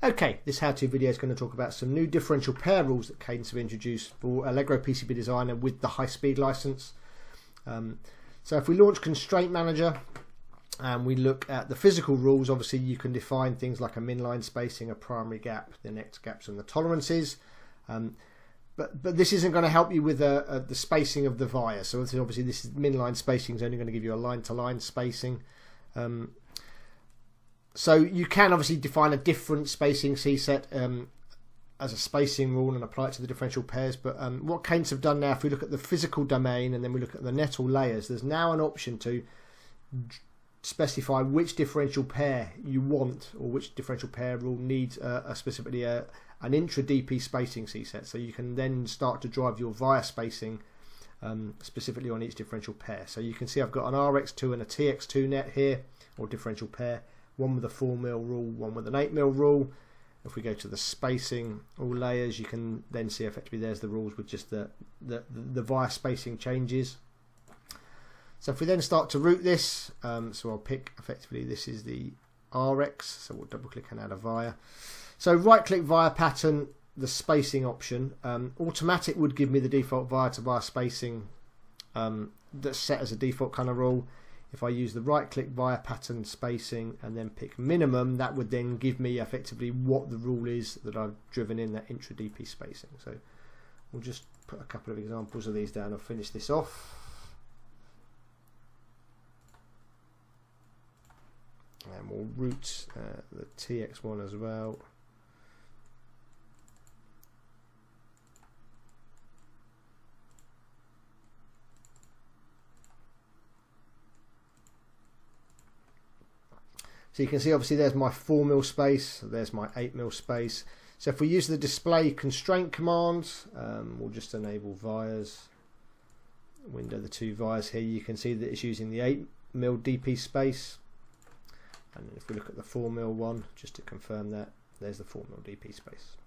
Okay, this how-to video is going to talk about some new differential pair rules that Cadence have introduced for Allegro PCB Designer with the high-speed license. So if we launch Constraint Manager and we look at the physical rules, obviously you can define things like a min-line spacing, a primary gap, the next gaps and the tolerances. But this isn't going to help you with the spacing of the via. So obviously this is min-line spacing is only going to give you a line-to-line spacing. So you can obviously define a different spacing C-set as a spacing rule and apply it to the differential pairs. But what Cadence have done now, if we look at the physical domain and then we look at the net or layers, there's now an option to specify which differential pair you want, or which differential pair rule needs specifically an intra DP spacing C-set. So you can then start to drive your via spacing specifically on each differential pair. So you can see I've got an RX2 and a TX2 net here, or differential pair. One with a 4mm rule, one with an 8mm rule. If we go to the spacing, all layers, you can then see effectively there's the rules with just the via spacing changes. So if we then start to route this, so I'll pick effectively this is the RX, so we'll double click and add a via. So right click via pattern, the spacing option. Automatic would give me the default via to via spacing that's set as a default kind of rule. If I use the right click via pattern spacing and then pick minimum, that would then give me effectively what the rule is that I've driven in that intra DP spacing. So we'll just put a couple of examples of these down. I'll finish this off. And we'll route the TX1 as well. So you can see obviously there's my 4mm space, there's my 8mm space. So if we use the display constraint command, we'll just enable vias, window the two vias here, you can see that it's using the 8mm DP space. And if we look at the 4mm one, just to confirm that, there's the 4mm DP space.